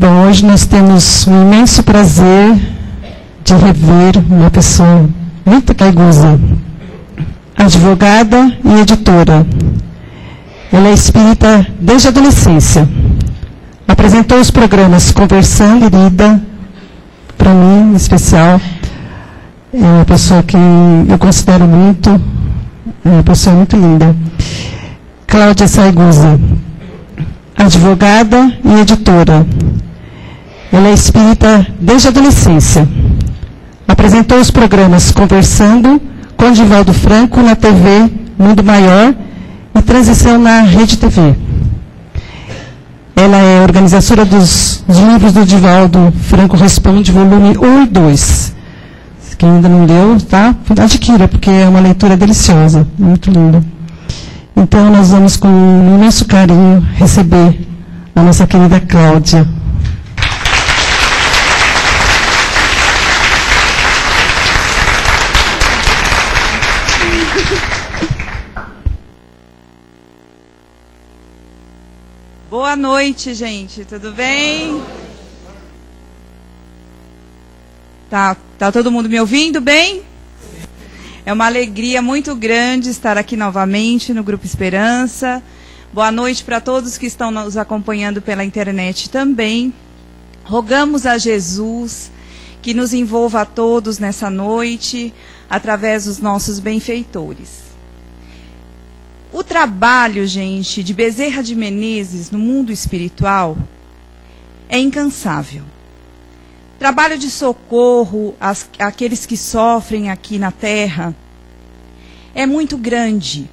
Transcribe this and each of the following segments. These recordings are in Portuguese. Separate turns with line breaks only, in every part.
Bom, hoje nós temos um imenso prazer de rever uma pessoa muito caiguza, advogada e editora. Ela é espírita desde a adolescência. Apresentou os programas Conversando e Lida, para mim, em especial. É uma pessoa que eu considero muito, é uma pessoa muito linda. Cláudia Saigusa, advogada e editora. Ela é espírita desde a adolescência. Apresentou os programas Conversando com Divaldo Franco na TV Mundo Maior e Transição na Rede TV. Ela é organizadora dos livros do Divaldo Franco Responde, volume 1 e 2. Quem ainda não leu, tá? Adquira, porque é uma leitura deliciosa, muito linda. Então, nós vamos, com imenso carinho, receber a nossa querida Cláudia.
Boa noite, gente. Tudo bem? Tá todo mundo me ouvindo bem? É uma alegria muito grande estar aqui novamente no Grupo Esperança. Boa noite para todos que estão nos acompanhando pela internet também. Rogamos a Jesus que nos envolva a todos nessa noite, através dos nossos benfeitores. O trabalho, gente, de Bezerra de Menezes no mundo espiritual é incansável. Trabalho de socorro àqueles que sofrem aqui na Terra é muito grande.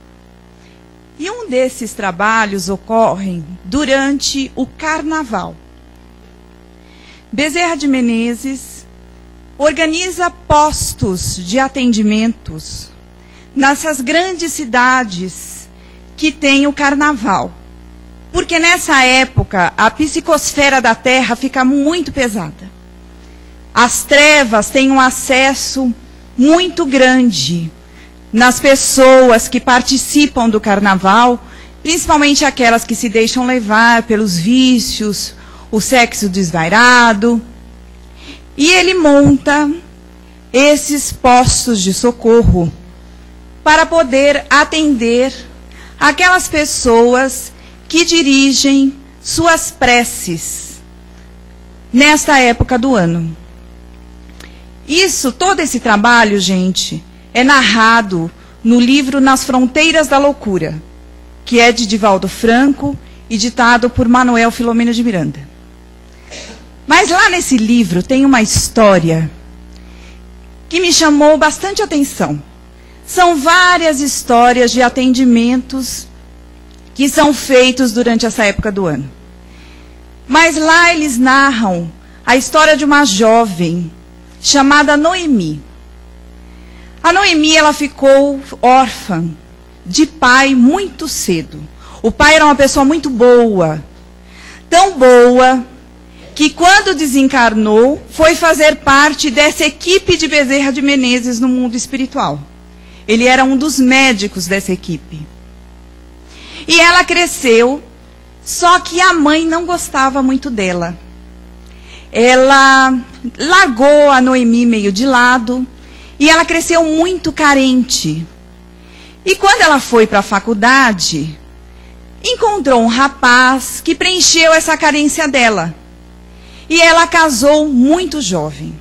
E um desses trabalhos ocorre durante o Carnaval. Bezerra de Menezes organiza postos de atendimentos nessas grandes cidades que tem o Carnaval. Porque nessa época a psicosfera da Terra fica muito pesada. As trevas têm um acesso muito grande nas pessoas que participam do Carnaval, principalmente aquelas que se deixam levar pelos vícios, o sexo desvairado. E ele monta esses postos de socorro para poder atender aquelas pessoas que dirigem suas preces nesta época do ano. Todo esse trabalho, gente, é narrado no livro Nas Fronteiras da Loucura, que é de Divaldo Franco e ditado por Manuel Filomeno de Miranda. Mas lá nesse livro tem uma história que me chamou bastante atenção. São várias histórias de atendimentos que são feitos durante essa época do ano. Mas lá eles narram a história de uma jovem chamada Noemi. A Noemi, ela ficou órfã de pai muito cedo. O pai era uma pessoa muito boa, tão boa, que quando desencarnou, foi fazer parte dessa equipe de Bezerra de Menezes no mundo espiritual. Ele era um dos médicos dessa equipe. E ela cresceu, só que a mãe não gostava muito dela. Ela largou a Noemi meio de lado e ela cresceu muito carente. E quando ela foi para a faculdade, encontrou um rapaz que preencheu essa carência dela. E ela casou muito jovem.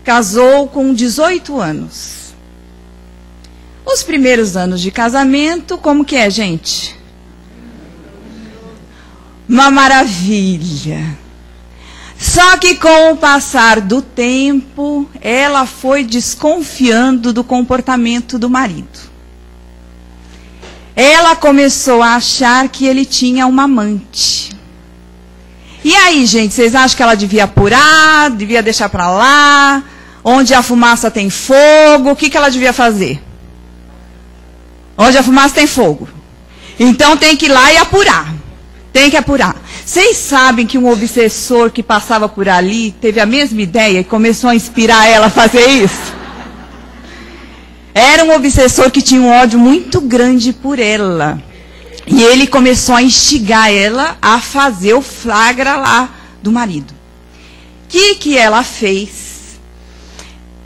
Casou com 18 anos. Os primeiros anos de casamento, como que é, gente? Uma maravilha. Só que com o passar do tempo, ela foi desconfiando do comportamento do marido. Ela começou a achar que ele tinha uma amante. E aí, gente, vocês acham que ela devia apurar, devia deixar para lá? Onde a fumaça tem fogo, o que ela devia fazer? Onde a fumaça tem fogo. Então tem que ir lá e apurar. Tem que apurar. Vocês sabem que um obsessor que passava por ali teve a mesma ideia e começou a inspirar ela a fazer isso? Era um obsessor que tinha um ódio muito grande por ela. E ele começou a instigar ela a fazer o flagra lá do marido. O que ela fez?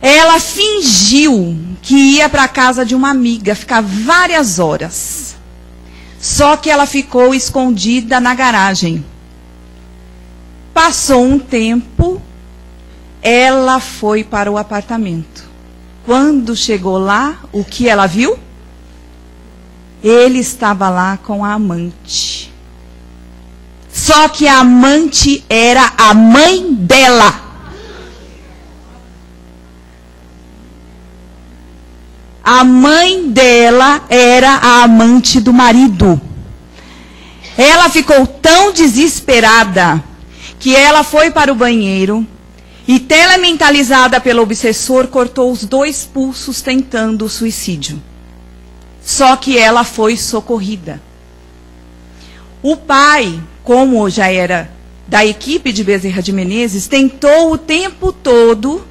Ela fingiu que ia para a casa de uma amiga, ficar várias horas. Só que ela ficou escondida na garagem. Passou um tempo, ela foi para o apartamento. Quando chegou lá, o que ela viu? Ele estava lá com a amante. Só que a amante era a mãe dela. A mãe dela era a amante do marido. Ela ficou tão desesperada que ela foi para o banheiro e, telementalizada pelo obsessor, cortou os 2 pulsos tentando o suicídio. Só que ela foi socorrida. O pai, como já era da equipe de Bezerra de Menezes, tentou o tempo todo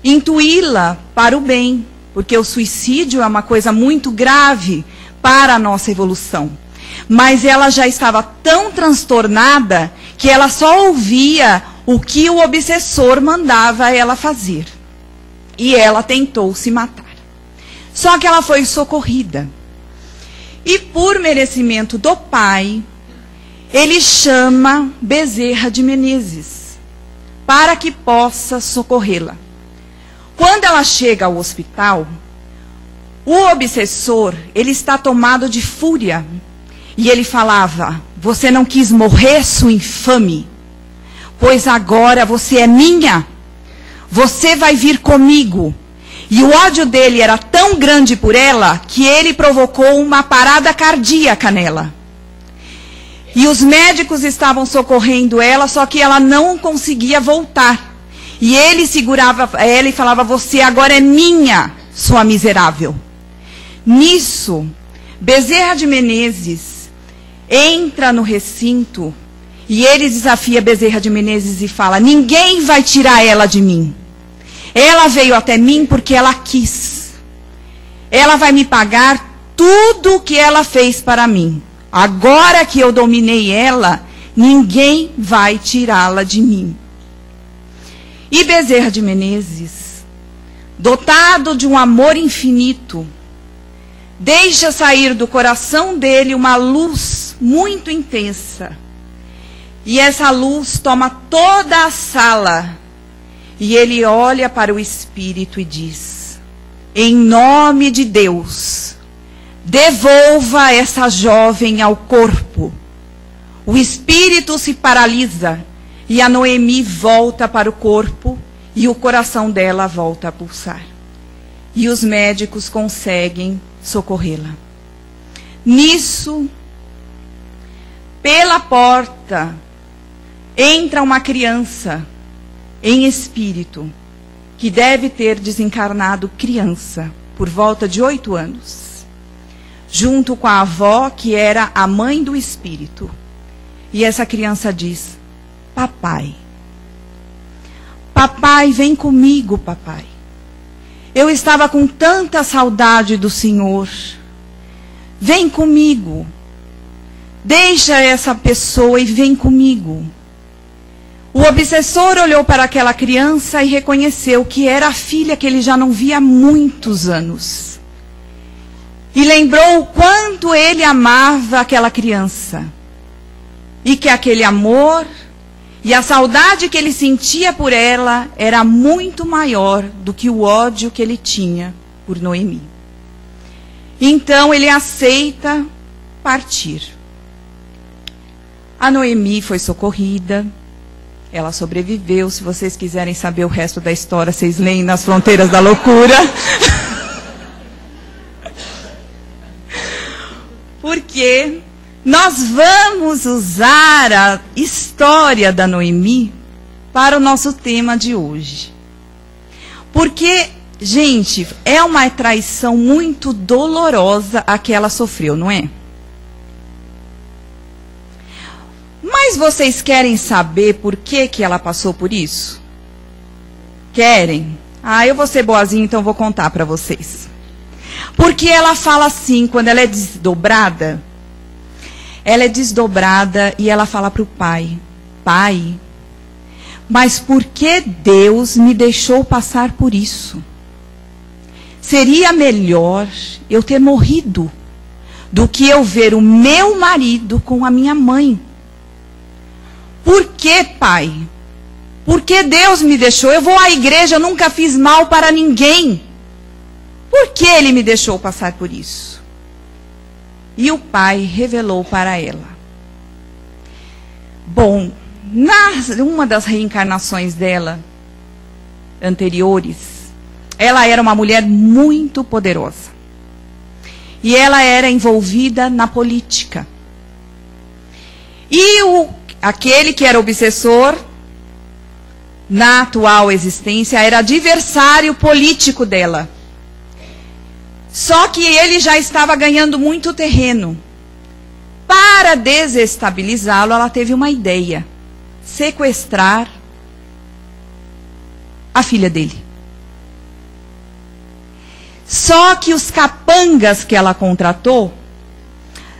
intuí-la para o bem, porque o suicídio é uma coisa muito grave para a nossa evolução. Mas ela já estava tão transtornada que ela só ouvia o que o obsessor mandava ela fazer. E ela tentou se matar. Só que ela foi socorrida. E por merecimento do pai, ele chama Bezerra de Menezes para que possa socorrê-la. Quando ela chega ao hospital, o obsessor, ele está tomado de fúria. E ele falava: você não quis morrer, sua infame? Pois agora você é minha. Você vai vir comigo. E o ódio dele era tão grande por ela que ele provocou uma parada cardíaca nela. E os médicos estavam socorrendo ela, só que ela não conseguia voltar. E ele segurava ela e falava: você agora é minha, sua miserável. Nisso, Bezerra de Menezes entra no recinto e ele desafia Bezerra de Menezes e fala: ninguém vai tirar ela de mim. Ela veio até mim porque ela quis. Ela vai me pagar tudo o que ela fez para mim. Agora que eu dominei ela, ninguém vai tirá-la de mim. E Bezerra de Menezes, dotado de um amor infinito, deixa sair do coração dele uma luz muito intensa. E essa luz toma toda a sala. E ele olha para o espírito e diz: em nome de Deus, devolva essa jovem ao corpo. O espírito se paralisa e a Noemi volta para o corpo e o coração dela volta a pulsar. E os médicos conseguem socorrê-la. Nisso, pela porta, entra uma criança em espírito, que deve ter desencarnado criança, por volta de 8 anos, junto com a avó, que era a mãe do espírito. E essa criança diz: papai, papai, vem comigo, papai. Eu estava com tanta saudade do Senhor. Vem comigo. Deixa essa pessoa e vem comigo. O obsessor olhou para aquela criança e reconheceu que era a filha que ele já não via há muitos anos. E lembrou o quanto ele amava aquela criança. E que aquele amor e a saudade que ele sentia por ela era muito maior do que o ódio que ele tinha por Noemi. Então ele aceita partir. A Noemi foi socorrida. Ela sobreviveu. Se vocês quiserem saber o resto da história, vocês leem Nas Fronteiras da Loucura. Porque nós vamos usar a história da Noemi para o nosso tema de hoje. Porque, gente, é uma traição muito dolorosa a que ela sofreu, não é? Mas vocês querem saber por que ela passou por isso? Querem? Eu vou ser boazinha, então vou contar para vocês. Porque ela fala assim, quando ela é desdobrada e ela fala para o pai: pai, Mas por que Deus me deixou passar por isso? Seria melhor eu ter morrido do que eu ver o meu marido com a minha mãe. Por que, pai? Por que Deus me deixou? Eu vou à igreja, eu nunca fiz mal para ninguém. Por que ele me deixou passar por isso? E o pai revelou para ela. Bom, uma das reencarnações dela, anteriores, ela era uma mulher muito poderosa. E ela era envolvida na política. E aquele que era obsessor, na atual existência, era adversário político dela. Só que ele já estava ganhando muito terreno. Para desestabilizá-lo, ela teve uma ideia: sequestrar a filha dele. Só que os capangas que ela contratou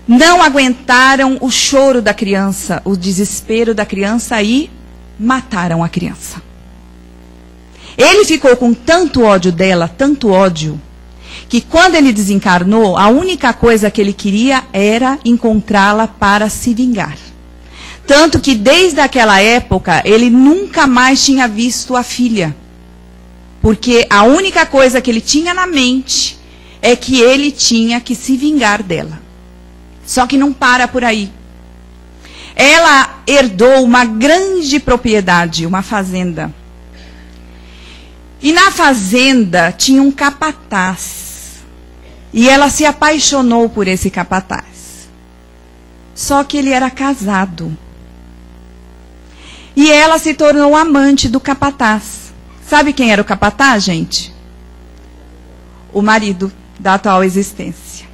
não aguentaram o choro da criança, o desespero da criança e mataram a criança. Ele ficou com tanto ódio dela, tanto ódio, que quando ele desencarnou, a única coisa que ele queria era encontrá-la para se vingar. Tanto que desde aquela época, ele nunca mais tinha visto a filha. Porque a única coisa que ele tinha na mente é que ele tinha que se vingar dela. Só que não para por aí. Ela herdou uma grande propriedade, uma fazenda. E na fazenda tinha um capataz. E ela se apaixonou por esse capataz. Só que ele era casado. E ela se tornou amante do capataz. Sabe quem era o capataz, gente? O marido da atual existência.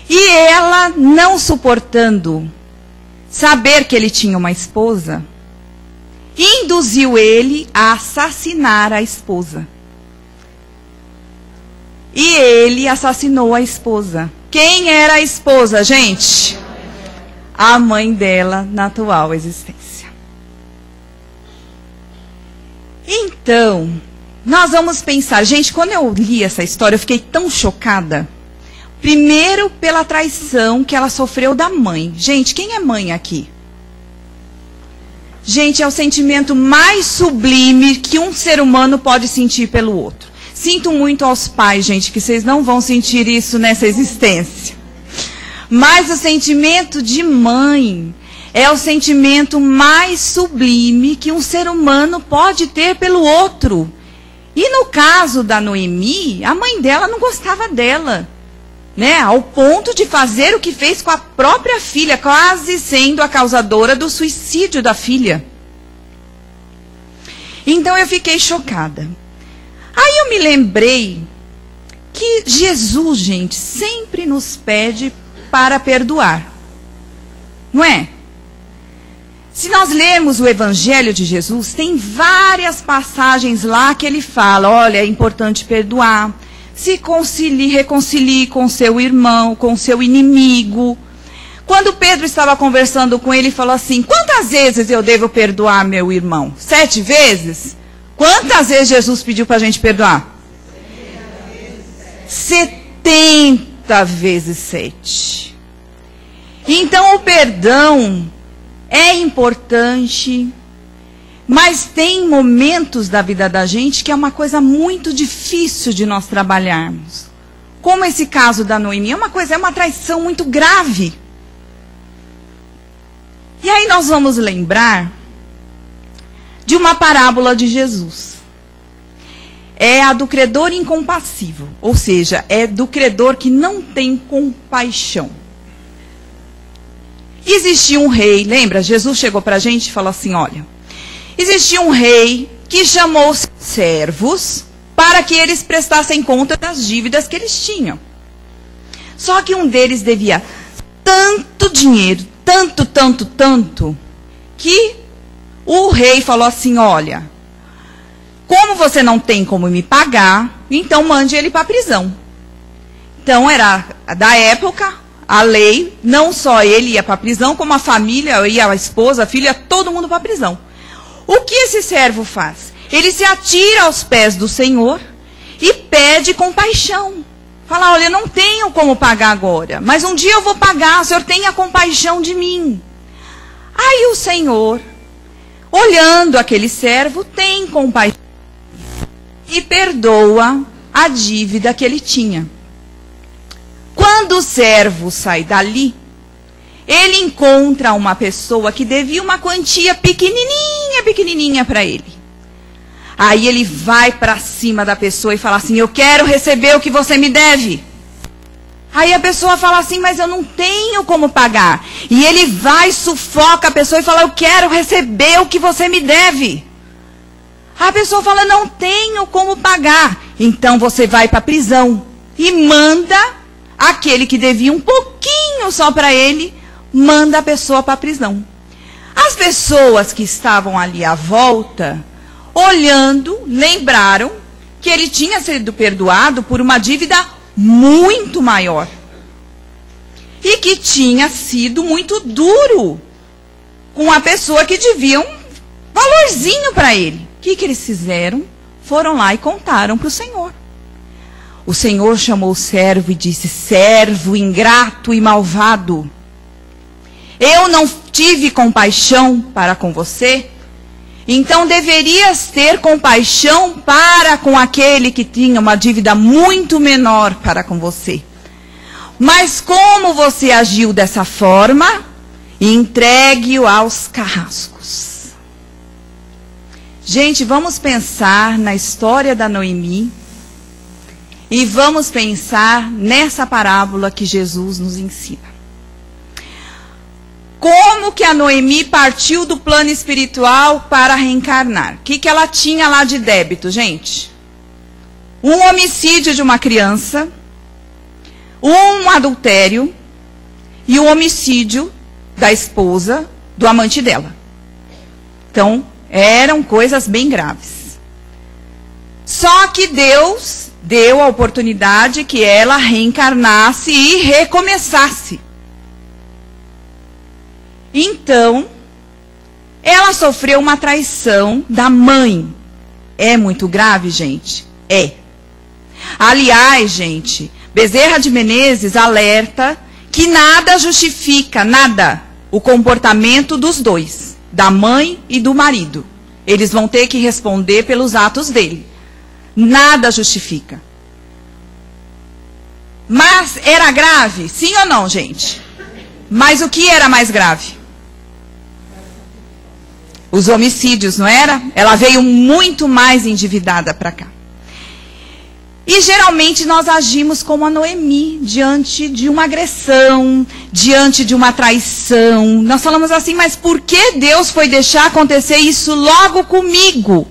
E ela, não suportando saber que ele tinha uma esposa, induziu ele a assassinar a esposa. E ele assassinou a esposa. Quem era a esposa, gente? A mãe dela na atual existência. Então, nós vamos pensar, gente, quando eu li essa história, eu fiquei tão chocada. Primeiro, pela traição que ela sofreu da mãe. Gente, quem é mãe aqui? Gente, é o sentimento mais sublime que um ser humano pode sentir pelo outro. Sinto muito aos pais, gente, que vocês não vão sentir isso nessa existência. Mas o sentimento de mãe é o sentimento mais sublime que um ser humano pode ter pelo outro. E no caso da Noemi, a mãe dela não gostava dela, né? Ao ponto de fazer o que fez com a própria filha, quase sendo a causadora do suicídio da filha. Então eu fiquei chocada. Aí eu me lembrei que Jesus, gente, sempre nos pede para perdoar. Não é? Se nós lermos o Evangelho de Jesus, tem várias passagens lá que ele fala, olha, é importante perdoar, se reconcilie com seu irmão, com seu inimigo. Quando Pedro estava conversando com ele, ele falou assim, quantas vezes eu devo perdoar meu irmão? 7 vezes? Quantas vezes Jesus pediu para a gente perdoar? 70 vezes 7. Então o perdão é importante, mas tem momentos da vida da gente que é uma coisa muito difícil de nós trabalharmos. Como esse caso da Noemi, é uma traição muito grave. E aí nós vamos lembrar de uma parábola de Jesus. É a do credor incompassível, ou seja, é do credor que não tem compaixão. Existia um rei, lembra? Jesus chegou para a gente e falou assim, olha, existia um rei que chamou os servos para que eles prestassem conta das dívidas que eles tinham. Só que um deles devia tanto dinheiro, tanto, que o rei falou assim, olha, como você não tem como me pagar, então mande ele para a prisão. Então era da época, a lei, não só ele ia para a prisão, como a família, ia a esposa, a filha, todo mundo para a prisão. O que esse servo faz? Ele se atira aos pés do Senhor e pede compaixão. Fala, olha, eu não tenho como pagar agora, mas um dia eu vou pagar, o Senhor tenha compaixão de mim. Aí o Senhor, olhando aquele servo, tem compaixão e perdoa a dívida que ele tinha. Quando o servo sai dali, ele encontra uma pessoa que devia uma quantia pequenininha para ele. Aí ele vai para cima da pessoa e fala assim, eu quero receber o que você me deve. Aí a pessoa fala assim, mas eu não tenho como pagar. E ele vai, sufoca a pessoa e fala, eu quero receber o que você me deve. A pessoa fala, não tenho como pagar. Então você vai para a prisão e manda aquele que devia um pouquinho só para ele, manda a pessoa para a prisão. As pessoas que estavam ali à volta, olhando, lembraram que ele tinha sido perdoado por uma dívida muito maior. E que tinha sido muito duro com a pessoa que devia um valorzinho para ele. O que eles fizeram? Foram lá e contaram para o Senhor. O Senhor chamou o servo e disse, servo ingrato e malvado, eu não tive compaixão para com você? Então deverias ter compaixão para com aquele que tinha uma dívida muito menor para com você. Mas como você agiu dessa forma, entregue-o aos carrascos. Gente, vamos pensar na história da Noemi e vamos pensar nessa parábola que Jesus nos ensina. Como que a Noemi partiu do plano espiritual para reencarnar? O que ela tinha lá de débito, gente? Um homicídio de uma criança, um adultério e o homicídio da esposa do amante dela. Então, eram coisas bem graves. Só que Deus deu a oportunidade que ela reencarnasse e recomeçasse. Então, ela sofreu uma traição da mãe. É muito grave, gente? É. Aliás, gente, Bezerra de Menezes alerta que nada justifica, nada, o comportamento dos dois, da mãe e do marido. Eles vão ter que responder pelos atos dele. Nada justifica. Mas era grave? Sim ou não, gente? Mas o que era mais grave? Os homicídios, não era? Ela veio muito mais endividada para cá. E geralmente nós agimos como a Noemi, diante de uma agressão, diante de uma traição. Nós falamos assim, mas por que Deus foi deixar acontecer isso logo comigo?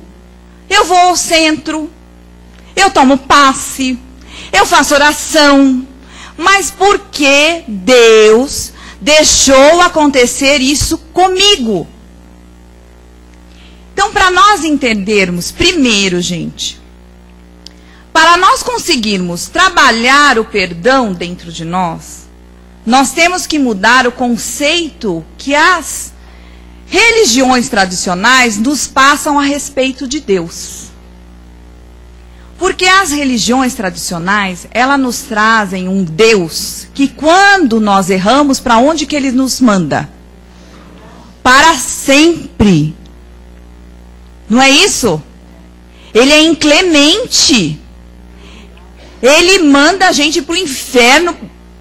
Eu vou ao centro, eu tomo passe, eu faço oração. Mas por que Deus deixou acontecer isso comigo? Então, para nós entendermos, primeiro, gente, para nós conseguirmos trabalhar o perdão dentro de nós, nós temos que mudar o conceito que as religiões tradicionais nos passam a respeito de Deus. Porque as religiões tradicionais, elas nos trazem um Deus que quando nós erramos, para onde que ele nos manda? Para sempre. Não é isso? Ele é inclemente. Ele manda a gente para o inferno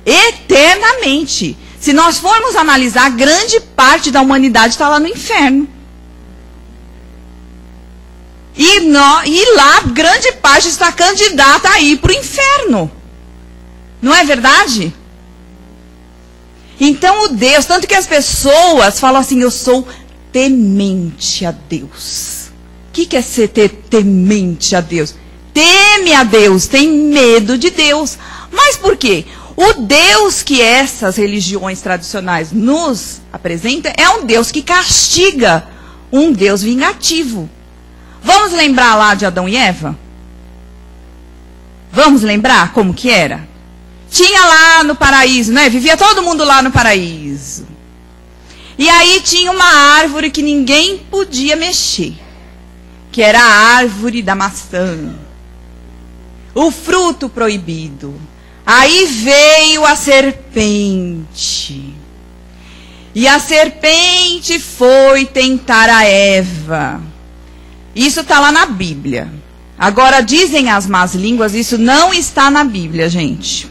eternamente. Se nós formos analisar, grande parte da humanidade está lá no inferno. E lá, grande parte está candidata a ir para o inferno. Não é verdade? Então o Deus, tanto que as pessoas falam assim, eu sou temente a Deus. O que é ser temente a Deus? Teme a Deus, tem medo de Deus. Mas por quê? O Deus que essas religiões tradicionais nos apresentam é um Deus que castiga, um Deus vingativo. Vamos lembrar lá de Adão e Eva? Vamos lembrar como que era? Tinha lá no paraíso, né? Vivia todo mundo lá no paraíso. E aí tinha uma árvore que ninguém podia mexer, que era a árvore da maçã, o fruto proibido. Aí veio a serpente. E a serpente foi tentar a Eva. Isso está lá na Bíblia. Agora, dizem as más línguas, isso não está na Bíblia, gente.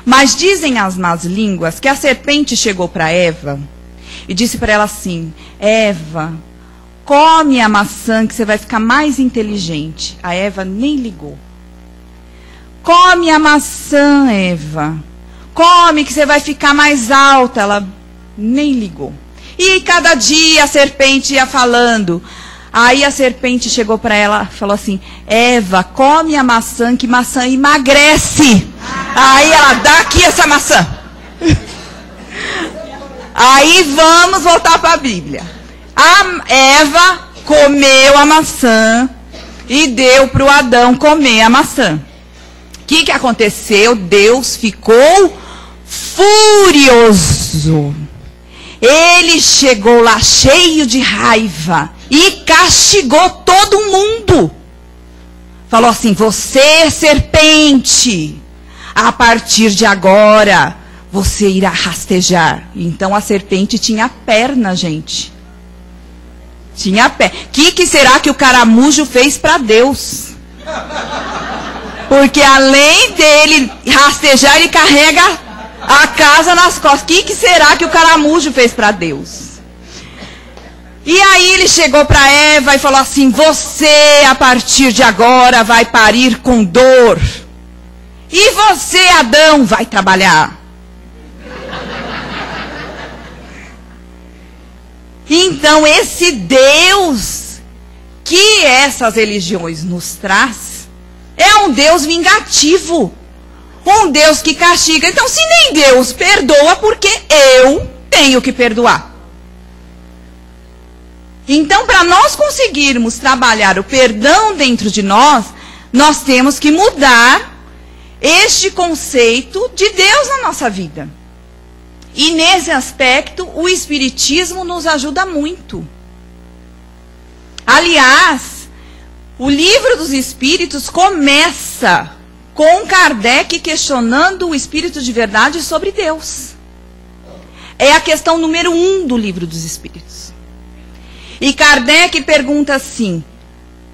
Mas dizem as más línguas que a serpente chegou para Eva e disse para ela assim: Eva, come a maçã que você vai ficar mais inteligente. A Eva nem ligou. Come a maçã, Eva. Come que você vai ficar mais alta. Ela nem ligou. E cada dia a serpente ia falando. Aí a serpente chegou para ela e falou assim: Eva, come a maçã, que maçã emagrece. Aí ela, dá aqui essa maçã. Aí vamos voltar para a Bíblia. A Eva comeu a maçã e deu para o Adão comer a maçã. O que aconteceu? Deus ficou furioso. Ele chegou lá cheio de raiva e castigou todo mundo. Falou assim: você, serpente, a partir de agora você irá rastejar. Então a serpente tinha perna, gente. Tinha pé. O que será que o caramujo fez para Deus? Porque além dele rastejar, ele carrega a casa nas costas. O que será que o caramujo fez para Deus? E aí ele chegou para Eva e falou assim: você, a partir de agora, vai parir com dor. E você, Adão, vai trabalhar. Então, esse Deus que essas religiões nos traz é um Deus vingativo. Um Deus que castiga. Então, se nem Deus perdoa, porque eu tenho que perdoar? Então, para nós conseguirmos trabalhar o perdão dentro de nós, nós temos que mudar este conceito de Deus na nossa vida. E nesse aspecto, o Espiritismo nos ajuda muito. Aliás, o Livro dos Espíritos começa com Kardec questionando o Espírito de verdade sobre Deus. É a questão número 1 do Livro dos Espíritos. E Kardec pergunta assim: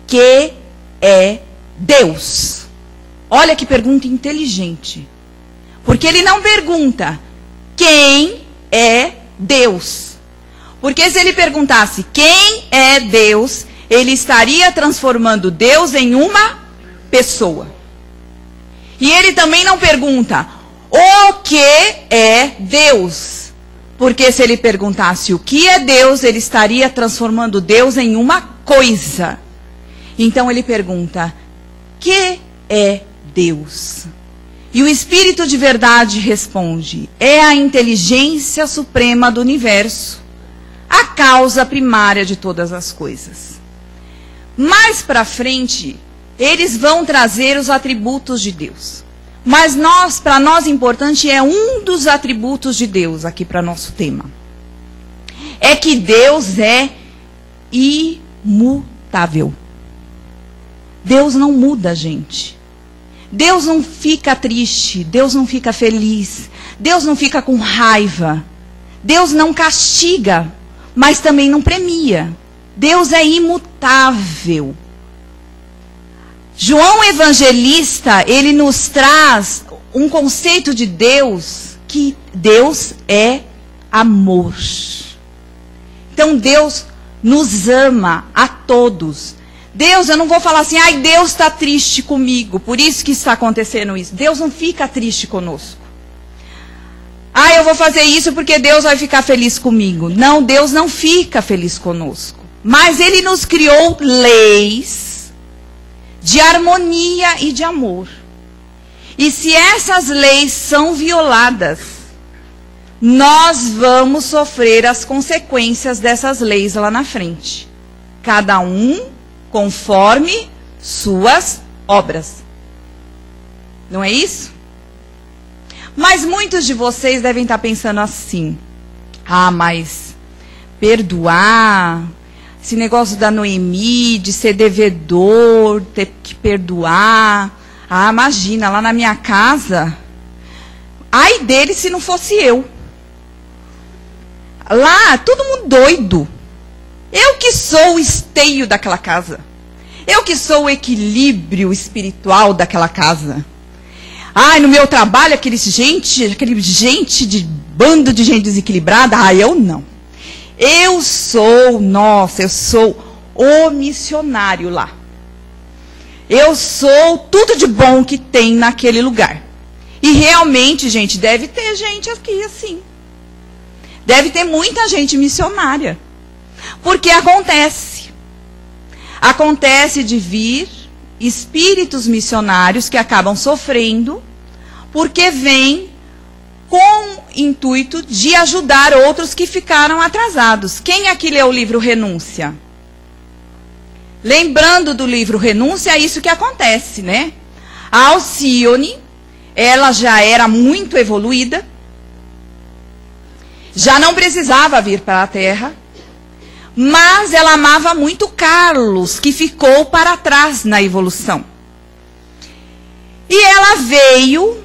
que é Deus? Olha que pergunta inteligente. Porque ele não pergunta quem é Deus. Porque se ele perguntasse quem é Deus, ele estaria transformando Deus em uma pessoa. E ele também não pergunta o que é Deus. Porque se ele perguntasse o que é Deus, ele estaria transformando Deus em uma coisa. Então ele pergunta: que é Deus? E o Espírito de verdade responde: é a inteligência suprema do universo, a causa primária de todas as coisas. Mais para frente, eles vão trazer os atributos de Deus. Mas para nós importante é um dos atributos de Deus aqui para nosso tema. É que Deus é imutável. Deus não muda, gente. Deus não fica triste, Deus não fica feliz, Deus não fica com raiva. Deus não castiga, mas também não premia. Deus é imutável. João Evangelista, ele nos traz um conceito de Deus, que Deus é amor. Então Deus nos ama a todos. Deus, eu não vou falar assim: ai, Deus está triste comigo, por isso que está acontecendo isso. Deus não fica triste conosco. Ah, eu vou fazer isso porque Deus vai ficar feliz comigo. Não, Deus não fica feliz conosco. Mas Ele nos criou leis de harmonia e de amor. E se essas leis são violadas, nós vamos sofrer as consequências dessas leis lá na frente. Cada um conforme suas obras. Não é isso? Mas muitos de vocês devem estar pensando assim: ah, mas perdoar, esse negócio da Noemi, de ser devedor, ter que perdoar. Ah, imagina, lá na minha casa, ai dele se não fosse eu. Lá, todo mundo doido. Eu que sou o esteio daquela casa. Eu que sou o equilíbrio espiritual daquela casa. Ai, no meu trabalho, aquele gente de bando de gente desequilibrada. Ah, eu não. Eu sou o missionário lá. Eu sou tudo de bom que tem naquele lugar. E realmente, gente, deve ter gente aqui assim. Deve ter muita gente missionária. Porque acontece. Acontece de vir espíritos missionários que acabam sofrendo, porque vêm com o intuito de ajudar outros que ficaram atrasados. Quem aqui leu o livro Renúncia? Lembrando do livro Renúncia, é isso que acontece, né? A Alcione, ela já era muito evoluída, já não precisava vir para a Terra, mas ela amava muito Carlos, que ficou para trás na evolução. E ela veio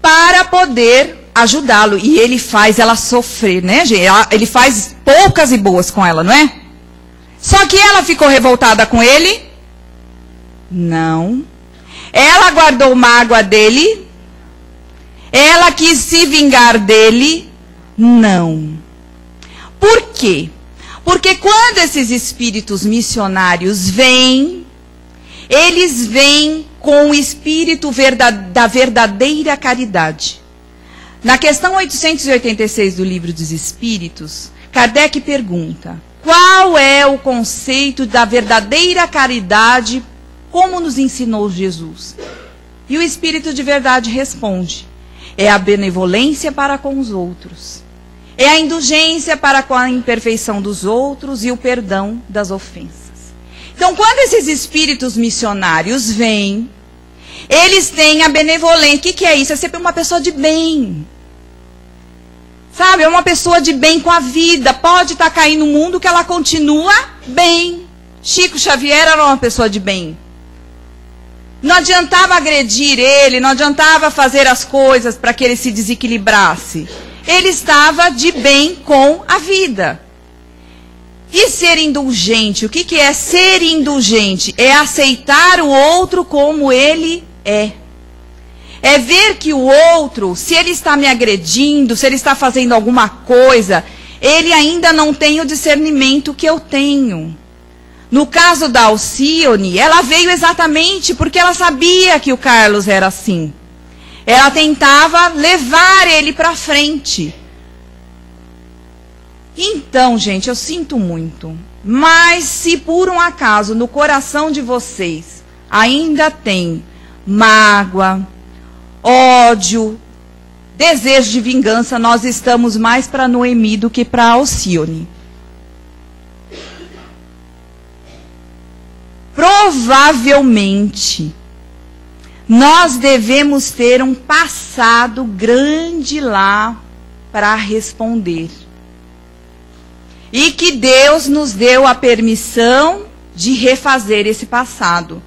para poder ajudá-lo. E ele faz ela sofrer, né, gente? Ele faz poucas e boas com ela, não é? Só que ela ficou revoltada com ele? Não. Ela guardou mágoa dele? Ela quis se vingar dele? Não. Por quê? Porque quando esses espíritos missionários vêm, eles vêm com o espírito da verdadeira caridade. Na questão 886 do Livro dos Espíritos, Kardec pergunta: qual é o conceito da verdadeira caridade, como nos ensinou Jesus? E o Espírito de Verdade responde: é a benevolência para com os outros. É a indulgência para com a imperfeição dos outros e o perdão das ofensas. Então, quando esses espíritos missionários vêm, eles têm a benevolência. O que é isso? É sempre uma pessoa de bem. Sabe? É uma pessoa de bem com a vida. Pode estar caindo no mundo que ela continua bem. Chico Xavier era uma pessoa de bem. Não adiantava agredir ele, não adiantava fazer as coisas para que ele se desequilibrasse. Ele estava de bem com a vida. E ser indulgente, o que é ser indulgente? É aceitar o outro como ele é. É ver que o outro, se ele está me agredindo, se ele está fazendo alguma coisa, ele ainda não tem o discernimento que eu tenho. No caso da Alcione, ela veio exatamente porque ela sabia que o Carlos era assim. Ela tentava levar ele para frente. Então, gente, eu sinto muito. Mas se por um acaso no coração de vocês ainda tem mágoa, ódio, desejo de vingança, nós estamos mais para Noemi do que para Alcione. Provavelmente, nós devemos ter um passado grande lá para responder. E que Deus nos deu a permissão de refazer esse passado.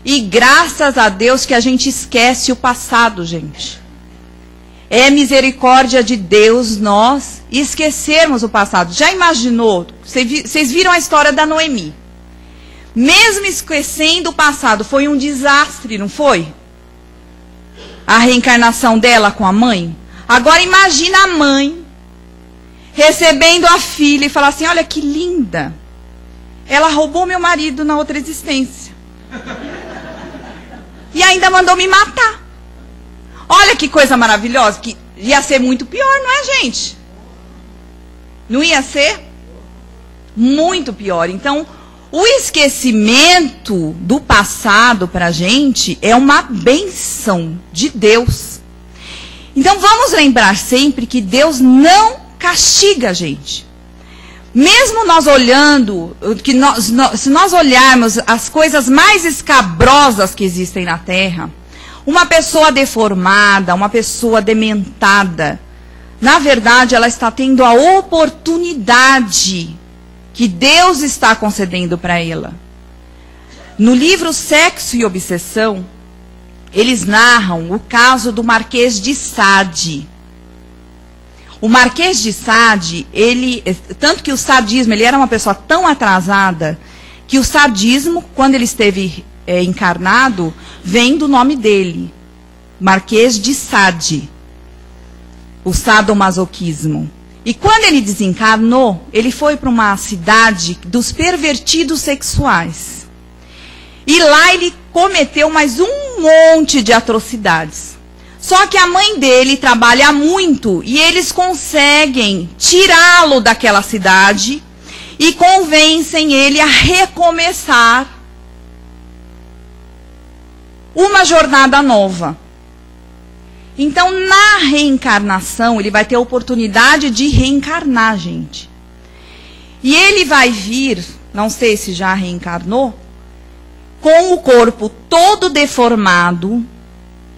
E graças a Deus que a gente esquece o passado, gente. É misericórdia de Deus nós esquecermos o passado. Já imaginou? Vocês viram a história da Noemi. Mesmo esquecendo o passado, foi um desastre, não foi? A reencarnação dela com a mãe. Agora imagina a mãe recebendo a filha e falar assim: olha que linda. Ela roubou meu marido na outra existência. E ainda mandou me matar. Olha que coisa maravilhosa. Que ia ser muito pior, não é, gente? Não ia ser? Muito pior. Então, o esquecimento do passado para a gente é uma benção de Deus. Então vamos lembrar sempre que Deus não castiga a gente. Mesmo nós olhando, se nós olharmos as coisas mais escabrosas que existem na Terra, uma pessoa deformada, uma pessoa dementada, Na verdade, ela está tendo a oportunidade que Deus está concedendo para ela. No livro Sexo e Obsessão, eles narram o caso do Marquês de Sade. O Marquês de Sade, tanto que o sadismo, ele era uma pessoa tão atrasada, que o sadismo, quando ele esteve encarnado, vem do nome dele, Marquês de Sade, o sadomasoquismo. E quando ele desencarnou, ele foi para uma cidade dos pervertidos sexuais. E lá ele cometeu mais um monte de atrocidades. Só que a mãe dele trabalha muito e eles conseguem tirá-lo daquela cidade e convencem ele a recomeçar uma jornada nova. Então, na reencarnação, ele vai ter a oportunidade de reencarnar, gente. E ele vai vir, não sei se já reencarnou, com o corpo todo deformado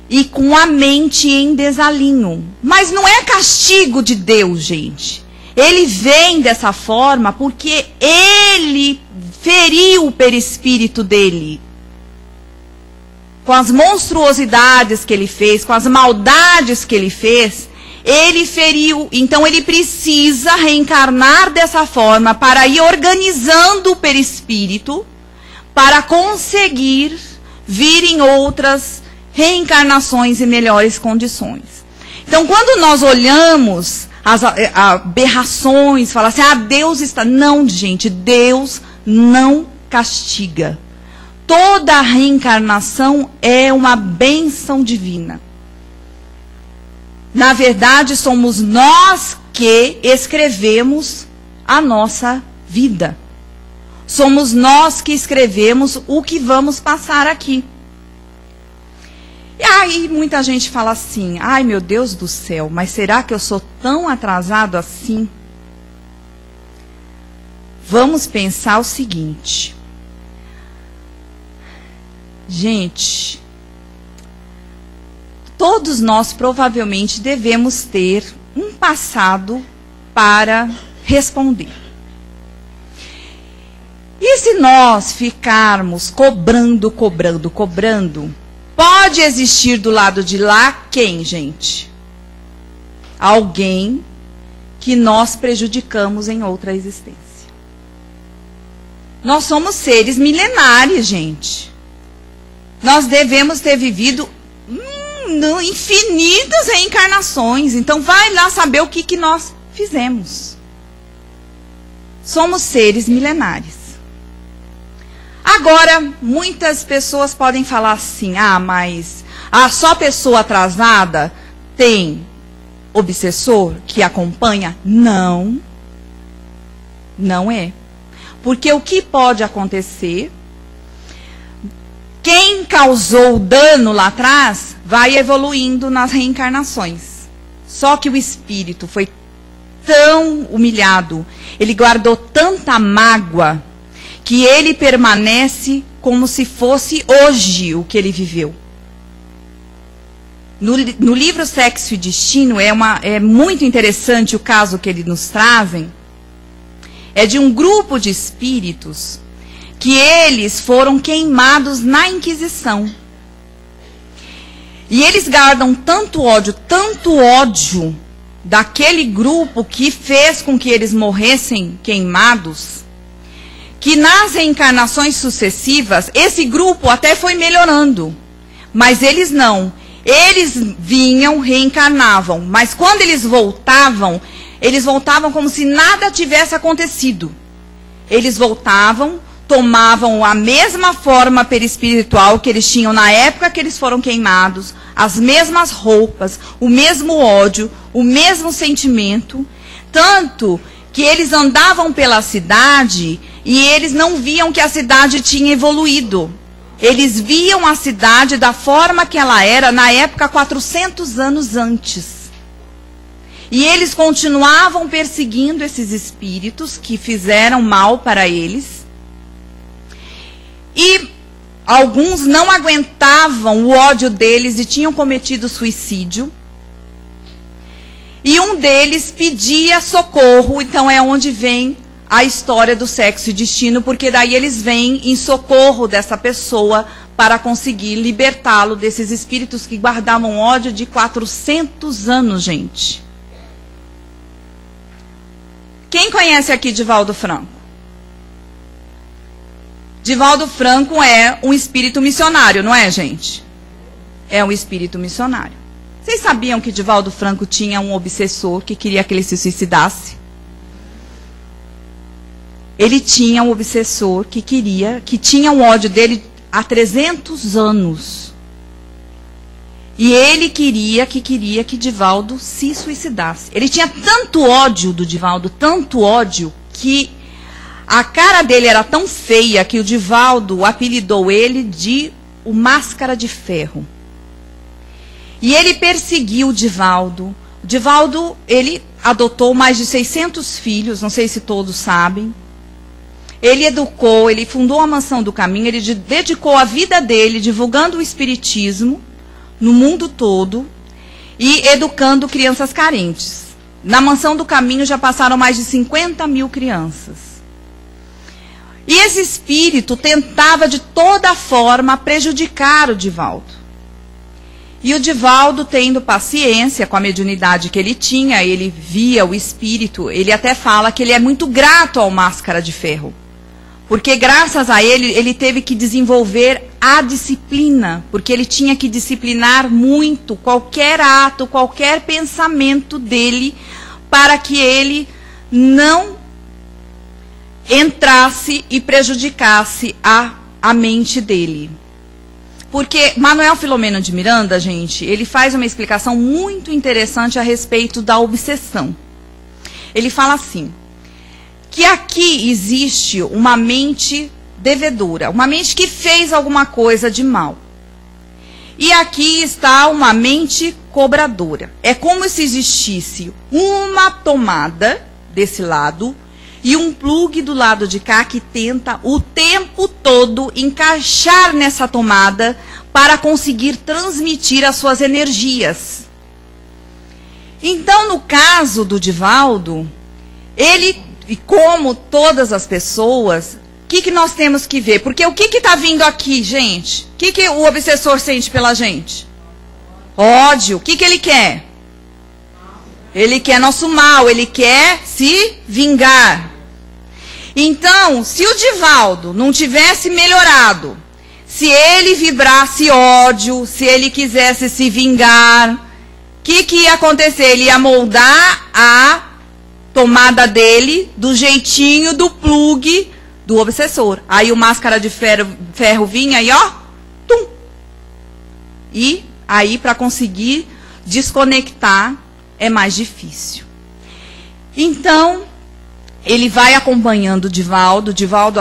e com a mente em desalinho. Mas não é castigo de Deus, gente. Ele vem dessa forma porque ele feriu o perispírito dele. Com as monstruosidades que ele fez, com as maldades que ele fez, ele feriu. Então ele precisa reencarnar dessa forma para ir organizando o perispírito para conseguir vir em outras reencarnações e melhores condições. Então, quando nós olhamos as aberrações, fala assim, Deus está... Não, gente, Deus não castiga. Toda reencarnação é uma bênção divina. Na verdade, somos nós que escrevemos a nossa vida. Somos nós que escrevemos o que vamos passar aqui. E aí muita gente fala assim, ai meu Deus do céu, mas será que eu sou tão atrasado assim? Vamos pensar o seguinte. Gente, todos nós provavelmente devemos ter um passado para responder. E se nós ficarmos cobrando, pode existir do lado de lá quem, gente? Alguém que nós prejudicamos em outra existência. Nós somos seres milenares, gente. Nós devemos ter vivido infinitas reencarnações. Então vai lá saber o que nós fizemos. Somos seres milenares. Agora, muitas pessoas podem falar assim, mas só pessoa atrasada tem obsessor que acompanha? Não. Não é. Porque o que pode acontecer, quem causou o dano lá atrás, vai evoluindo nas reencarnações. Só que o espírito foi tão humilhado, ele guardou tanta mágoa, que ele permanece como se fosse hoje o que ele viveu. No livro Sexo e Destino, é muito interessante o caso que eles nos trazem. É de um grupo de espíritos que eles foram queimados na Inquisição. E eles guardam tanto ódio daquele grupo que fez com que eles morressem queimados, que nas reencarnações sucessivas, esse grupo até foi melhorando. Mas eles não. Eles vinham, reencarnavam. Mas quando eles voltavam como se nada tivesse acontecido. Eles voltavam, tomavam a mesma forma perispiritual que eles tinham na época que eles foram queimados, as mesmas roupas, o mesmo ódio, o mesmo sentimento. Tanto que eles andavam pela cidade e eles não viam que a cidade tinha evoluído. Eles viam a cidade da forma que ela era na época 400 anos antes. E eles continuavam perseguindo esses espíritos que fizeram mal para eles. E alguns não aguentavam o ódio deles e tinham cometido suicídio. E um deles pedia socorro, então é onde vem a história do sexo e destino, porque daí eles vêm em socorro dessa pessoa para conseguir libertá-lo desses espíritos que guardavam ódio de 400 anos, gente. Quem conhece aqui Divaldo Franco? Divaldo Franco é um espírito missionário, não é, gente? É um espírito missionário. Vocês sabiam que Divaldo Franco tinha um obsessor que queria que ele se suicidasse? Ele tinha um obsessor que tinha um ódio dele há 300 anos. E ele queria que Divaldo se suicidasse. Ele tinha tanto ódio do Divaldo, tanto ódio, que a cara dele era tão feia que o Divaldo apelidou ele de o Máscara de Ferro. E ele perseguiu o Divaldo. O Divaldo, ele adotou mais de 600 filhos, não sei se todos sabem. Ele educou, ele fundou a Mansão do Caminho, ele dedicou a vida dele divulgando o espiritismo no mundo todo e educando crianças carentes. Na Mansão do Caminho já passaram mais de 50 mil crianças. E esse espírito tentava de toda forma prejudicar o Divaldo. E o Divaldo, tendo paciência com a mediunidade que ele tinha, ele via o espírito, ele até fala que ele é muito grato ao Máscara de Ferro. Porque graças a ele, ele teve que desenvolver a disciplina, porque ele tinha que disciplinar muito qualquer ato, qualquer pensamento dele, para que ele não entrasse e prejudicasse a mente dele. Porque Manuel Filomeno de Miranda, gente, ele faz uma explicação muito interessante a respeito da obsessão. Ele fala assim, que aqui existe uma mente devedora, uma mente que fez alguma coisa de mal. E aqui está uma mente cobradora. É como se existisse uma tomada desse lado e um plugue do lado de cá que tenta o tempo todo encaixar nessa tomada para conseguir transmitir as suas energias. Então, no caso do Divaldo, ele, e como todas as pessoas, o que nós temos que ver? Porque o que está vindo aqui, gente? O que o obsessor sente pela gente? Ódio. O que ele quer? Ele quer nosso mal, ele quer se vingar. Então, se o Divaldo não tivesse melhorado, se ele vibrasse ódio, se ele quisesse se vingar, o que ia acontecer? Ele ia moldar a tomada dele do jeitinho do plugue do obsessor. Aí o Máscara de Ferro vinha e ó, tum. E aí para conseguir desconectar é mais difícil. Então, ele vai acompanhando o Divaldo. Divaldo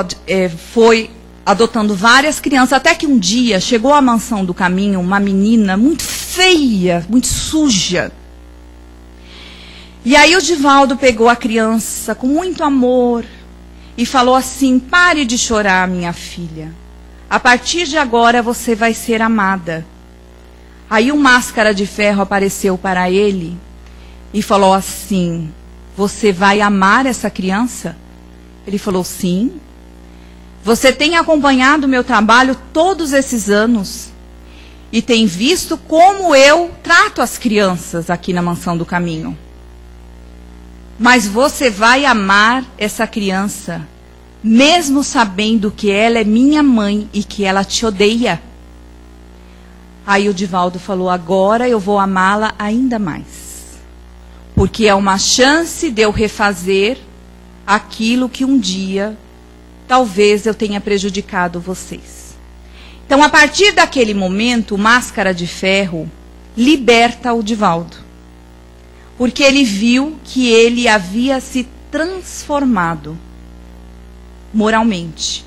foi adotando várias crianças, até que um dia chegou à Mansão do Caminho uma menina muito feia, muito suja. E aí o Divaldo pegou a criança com muito amor e falou assim, pare de chorar, minha filha. A partir de agora você vai ser amada. Aí o Máscara de Ferro apareceu para ele e falou assim, você vai amar essa criança? Ele falou, sim. Você tem acompanhado o meu trabalho todos esses anos e tem visto como eu trato as crianças aqui na Mansão do Caminho. Mas você vai amar essa criança, mesmo sabendo que ela é minha mãe e que ela te odeia. Aí o Divaldo falou, agora eu vou amá-la ainda mais. Porque é uma chance de eu refazer aquilo que um dia, talvez eu tenha prejudicado vocês. Então, a partir daquele momento, o Máscara de Ferro liberta o Divaldo. Porque ele viu que ele havia se transformado moralmente.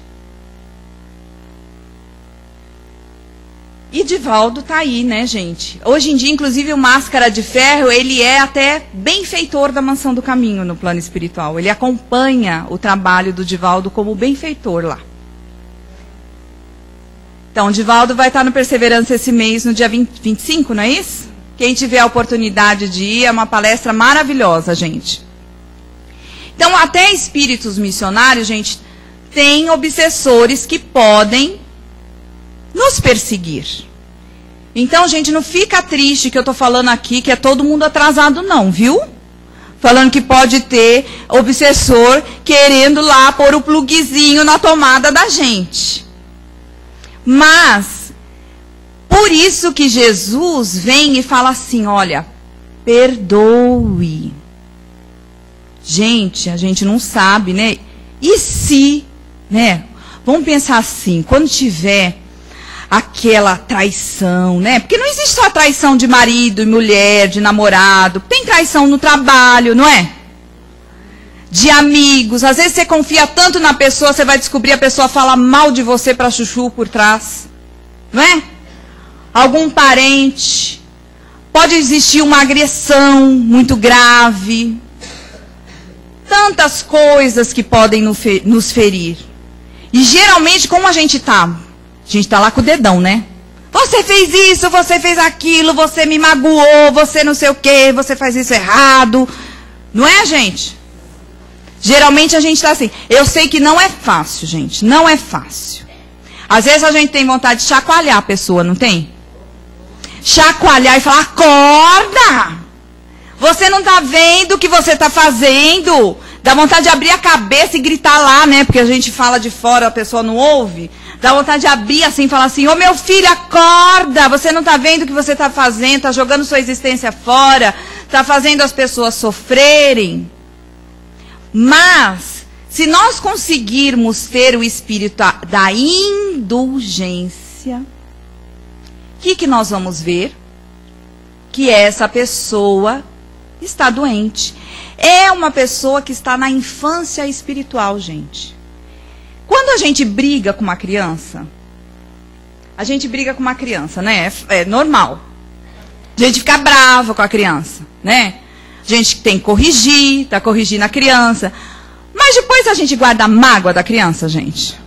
E Divaldo está aí, né, gente? Hoje em dia, inclusive, o Máscara de Ferro, ele é até benfeitor da Mansão do Caminho no plano espiritual. Ele acompanha o trabalho do Divaldo como benfeitor lá. Então, o Divaldo vai estar no Perseverança esse mês, no dia 25, não é isso? Quem tiver a oportunidade de ir, é uma palestra maravilhosa, gente. Então, até espíritos missionários, gente, tem obsessores que podem nos perseguir. Então, gente, não fica triste que eu estou falando aqui que é todo mundo atrasado, não, viu? Falando que pode ter obsessor querendo lá pôr o pluguezinho na tomada da gente. Mas, por isso que Jesus vem e fala assim, olha, perdoe. Gente, a gente não sabe, né? E se, né? Vamos pensar assim, quando tiver aquela traição, né? Porque não existe só traição de marido e mulher, de namorado. Tem traição no trabalho, não é? De amigos. Às vezes você confia tanto na pessoa, você vai descobrir a pessoa fala mal de você para chuchu por trás. Não é? Algum parente. Pode existir uma agressão muito grave. Tantas coisas que podem nos ferir. E geralmente, como a gente está? A gente está lá com o dedão, né? Você fez isso, você fez aquilo, você me magoou, você não sei o quê, você faz isso errado. Não é, gente? Geralmente a gente está assim. Eu sei que não é fácil, gente. Não é fácil. Às vezes a gente tem vontade de chacoalhar a pessoa, não tem? Chacoalhar e falar, acorda! Você não está vendo o que você está fazendo? Dá vontade de abrir a cabeça e gritar lá, né? Porque a gente fala de fora, a pessoa não ouve. Dá vontade de abrir assim e falar assim, ô meu filho, acorda! Você não está vendo o que você está fazendo, está jogando sua existência fora, está fazendo as pessoas sofrerem. Mas, se nós conseguirmos ter o espírito da indulgência, o que nós vamos ver? Que essa pessoa está doente. É uma pessoa que está na infância espiritual, gente. Quando a gente briga com uma criança, né? É normal. A gente fica brava com a criança, né? A gente tem que corrigir, tá corrigindo a criança. Mas depois a gente guarda a mágoa da criança, gente.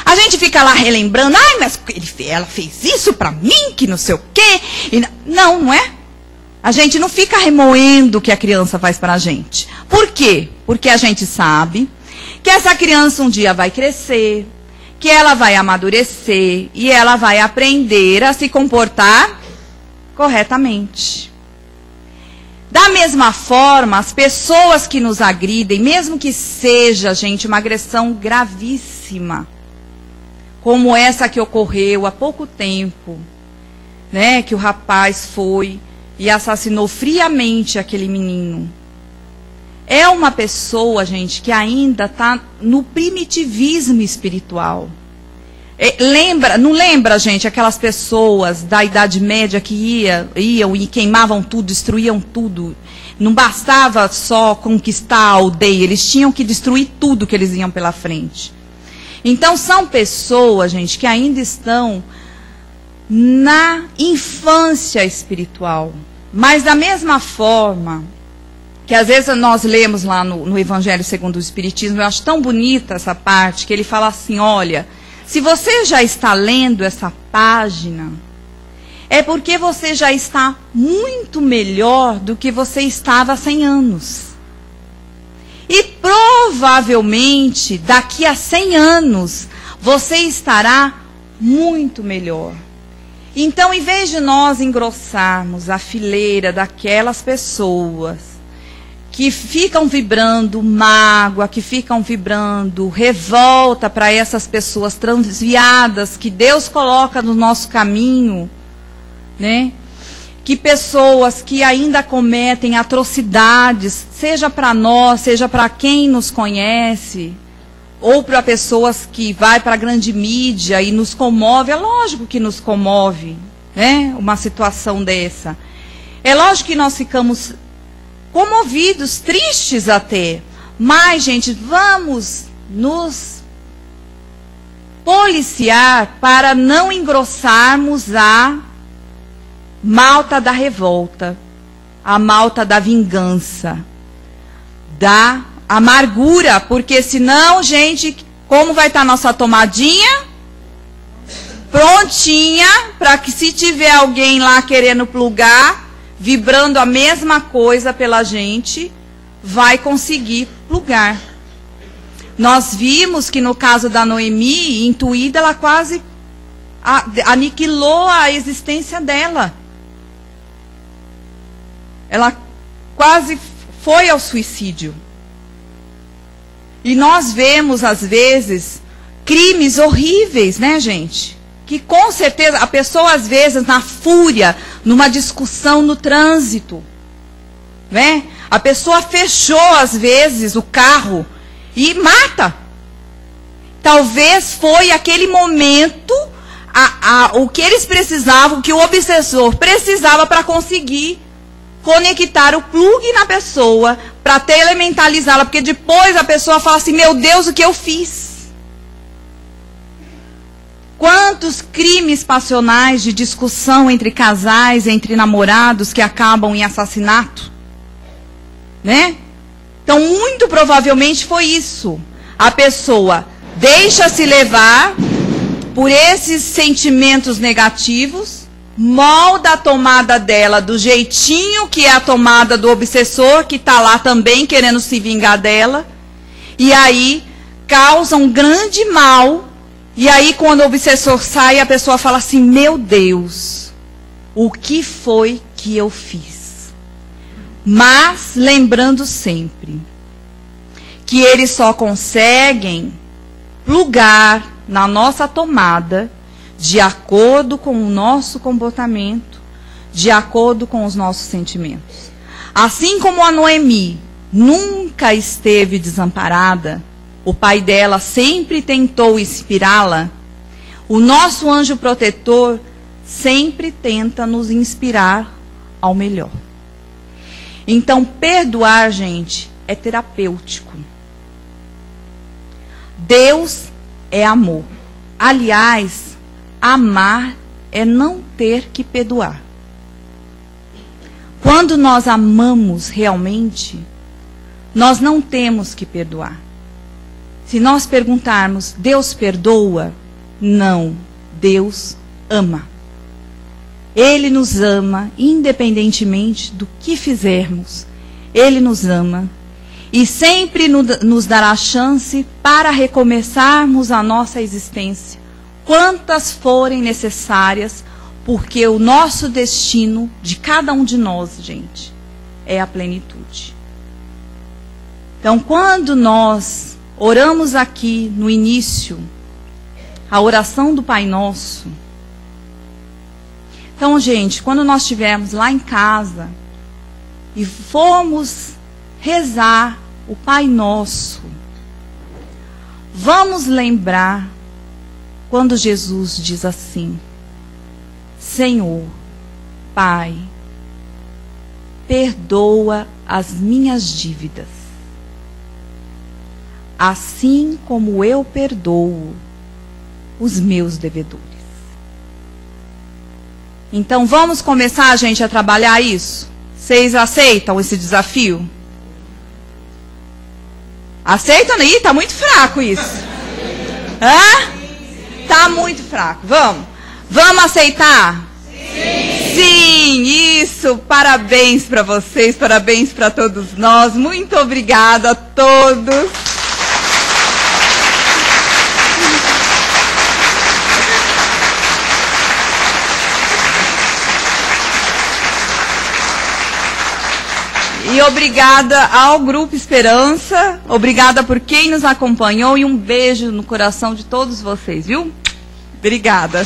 A gente fica lá relembrando, ai, mas ela fez isso pra mim, que não sei o quê. Não é? A gente não fica remoendo o que a criança faz pra gente. Por quê? Porque a gente sabe que essa criança um dia vai crescer, que ela vai amadurecer e ela vai aprender a se comportar corretamente. Da mesma forma, as pessoas que nos agridem, mesmo que seja, gente, uma agressão gravíssima, como essa que ocorreu há pouco tempo, né, que o rapaz foi e assassinou friamente aquele menino. É uma pessoa, gente, que ainda está no primitivismo espiritual. Não lembra, gente, aquelas pessoas da Idade Média que iam e queimavam tudo, destruíam tudo. Não bastava só conquistar a aldeia, eles tinham que destruir tudo que eles iam pela frente. Então são pessoas, gente, que ainda estão na infância espiritual. Mas da mesma forma que às vezes nós lemos lá no Evangelho segundo o Espiritismo, eu acho tão bonita essa parte, que ele fala assim, olha, se você já está lendo essa página, é porque você já está muito melhor do que você estava há 100 anos. E provavelmente, daqui a 100 anos, você estará muito melhor. Então, em vez de nós engrossarmos a fileira daquelas pessoas que ficam vibrando mágoa, que ficam vibrando revolta para essas pessoas transviadas que Deus coloca no nosso caminho, né? Que pessoas que ainda cometem atrocidades, seja para nós, seja para quem nos conhece, ou para pessoas que vai para a grande mídia e nos comove, é lógico que nos comove, né? Uma situação dessa. É lógico que nós ficamos comovidos, tristes até. Mas, gente, vamos nos policiar para não engrossarmos a malta da revolta, a malta da vingança, da amargura, porque senão, gente, como vai estar nossa tomadinha? Prontinha, para que se tiver alguém lá querendo plugar, vibrando a mesma coisa pela gente, vai conseguir lugar. Nós vimos que no caso da Noemi, intuída, ela quase aniquilou a existência dela. Ela quase foi ao suicídio. E nós vemos, às vezes, crimes horríveis, né, gente? Que com certeza a pessoa, às vezes, na fúria, numa discussão no trânsito, né? A pessoa fechou, às vezes, o carro e mata. Talvez foi aquele momento, o que eles precisavam, o que o obsessor precisava para conseguir conectar o plugue na pessoa, para telementalizá-la, porque depois a pessoa fala assim, meu Deus, o que eu fiz? Quantos crimes passionais de discussão entre casais, entre namorados, que acabam em assassinato? Né? Então, muito provavelmente foi isso. A pessoa deixa-se levar por esses sentimentos negativos, molda a tomada dela do jeitinho que é a tomada do obsessor, que está lá também querendo se vingar dela, e aí causa um grande mal. E aí, quando o obsessor sai, a pessoa fala assim, meu Deus, o que foi que eu fiz? Mas, lembrando sempre, que eles só conseguem plugar na nossa tomada, de acordo com o nosso comportamento, de acordo com os nossos sentimentos. Assim como a Noemi nunca esteve desamparada, o pai dela sempre tentou inspirá-la, o nosso anjo protetor sempre tenta nos inspirar ao melhor. Então, perdoar, gente, é terapêutico. Deus é amor. Aliás, amar é não ter que perdoar. Quando nós amamos realmente, nós não temos que perdoar. Se nós perguntarmos, Deus perdoa? Não, Deus ama. Ele nos ama, independentemente do que fizermos. Ele nos ama. E sempre nos dará chance para recomeçarmos a nossa existência, quantas forem necessárias, porque o nosso destino, de cada um de nós, gente, é a plenitude. Então, quando nós oramos aqui no início, a oração do Pai Nosso. Então, gente, quando nós estivermos lá em casa e formos rezar o Pai Nosso, vamos lembrar quando Jesus diz assim, Senhor, Pai, perdoa as minhas dívidas, assim como eu perdoo os meus devedores. Então, vamos começar, gente, a trabalhar isso? Vocês aceitam esse desafio? Aceitam? Ih, tá muito fraco isso. Hã? Tá muito fraco. Vamos? Vamos aceitar? Sim! Sim, isso. Parabéns para vocês, parabéns para todos nós. Muito obrigada a todos. E obrigada ao Grupo Esperança, obrigada por quem nos acompanhou e um beijo no coração de todos vocês, viu? Obrigada.